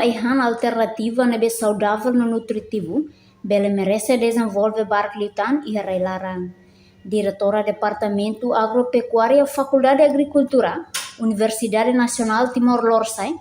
aihan alternativa nebe saudável no nutritivo, bele merece desenvolver Barclitan e Reilaran. Diretora Departamento Agropecuária Faculdade de Agricultura, Universidade Nacional Timor-Leste,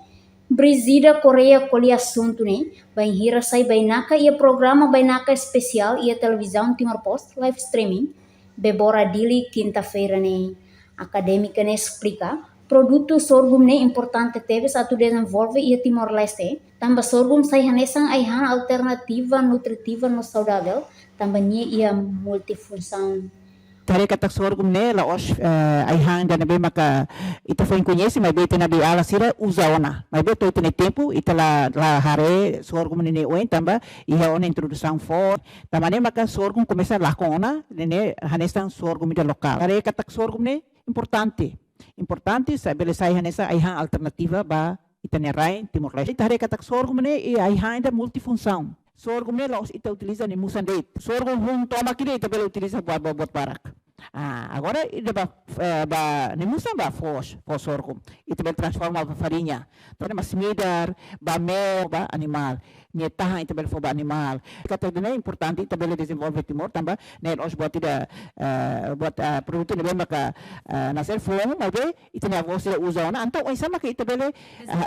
Brizida Coreia colhe assunto né, vai hira sai bainaka e programa bainaka especial e a televisão Timor-Post live streaming, bebora dili quinta-feira né. Acadêmica né explica, produto sorghum né importante teve satu desenvolve e a Timor-Leste, também sorghum sai hanesan aihan alternativa nutritiva no saudável, também ia multifunção. Tare katak sorghum ne la os aihan da nabe maka ita foi conhece mas bete nabe ala sira usaona mas bete ite tempo ita la hare sorghum ne oen tamba ia ona introdução for tamane maka sorghum começa la kona ne hanestan sorghum ida lokal tare katak sorghum ne importante sabe sai hanesa aihan alternativa ba ita ne rai Timor-Leste tare katak sorghum ne e aihan da multifunção. Sorghum ne los ita utiliza ni musandeit. Sorghum hum toma kiri ita bela utiliza buat barak. Agora ita ba ni musan ba fos sorghum. Ita bela transforma ba farinha. Então mas semidar ba mel ba animal. Ni tahan ita bela ba animal. Kata dene importante ita bela desenvolve Timor tamba ne los buat ida buat produto ne maka nascer fome mas be ita ne avos ida usa ona então oi sama que ita bela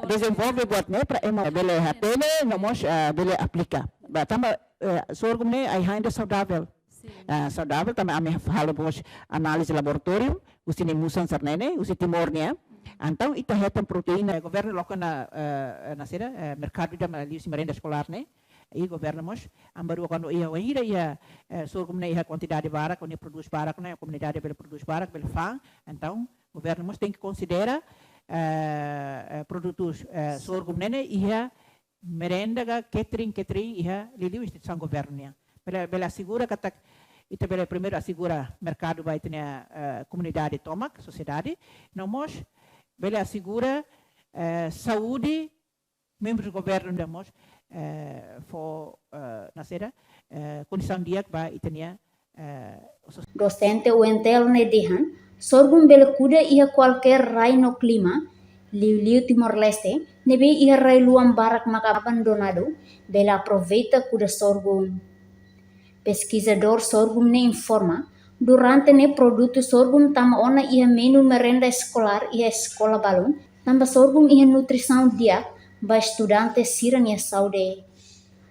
desenvolve buat ne para ema bela hatele nomos bela aplica. Tamba sorghum ne aihan da saudável. Saudável também ame halo bos análise laboratório, usi ne musan sarnene, usi Timor ne. Então ita hetan proteína, governo local na sera mercado da malisi merenda escolar ne. E governamos ambaru quando ia sorghum ne ia quantidade barak, quando produz barak ne, a comunidade bela produz barak, bela fang. Então governamos tem que considerar produtos sorghum ne ia merenda ga catering ia liliu instituição governo bela assegura katak ita bela primeiro assegura mercado vai ter comunidade tomak sociedade nomos bela assegura saúde membros do governo damos for nasera condição dia vai itania docente o entel ne dihan sorghum bela kuda ia qualquer rai no clima Liu Timor-Leste, nebe ia rai luam barak maka abandonado, bela aproveita kuda sorghum. Pesquisador sorghum ne informa, durante ne produto sorghum tama ona ia menu merenda escolar ia escola balon, tamba sorghum ia nutrição dia, ba estudante siran ia saúde.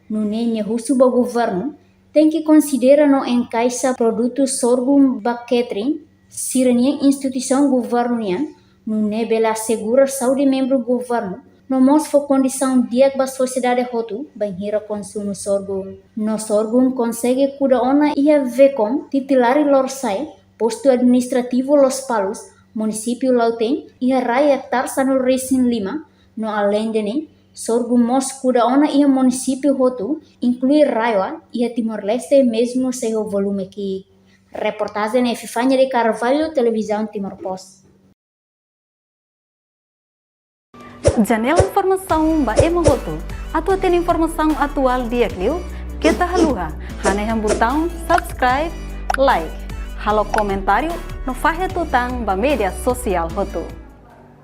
Nune nya husu ba governo, tem que considerar no encaixa produto sorghum ba catering, siran ia instituição governian, nune bela assegurar saúde membro do governo, no mostra condição dia ba sociedade hotu banhira consumo sorghum. No sorghum consegue cura ona ia vecom titular lorsai posto administrativo Los Palos, município Lauteng, ia rai hectar sano Resin Lima, no além de ne, sorghum mos cura ona ia município hotu, inclui Raiwa, ia Timor-Leste mesmo seu volume aqui. Reportagem Epifânia de Carvalho, televisão Timor-Post. Janela informação ba emohoto. Atua tem informação atual dia kliu. Kita haluha. Haneham botão subscribe, like. Halo comentário no fahe tutang ba media sosial hoto.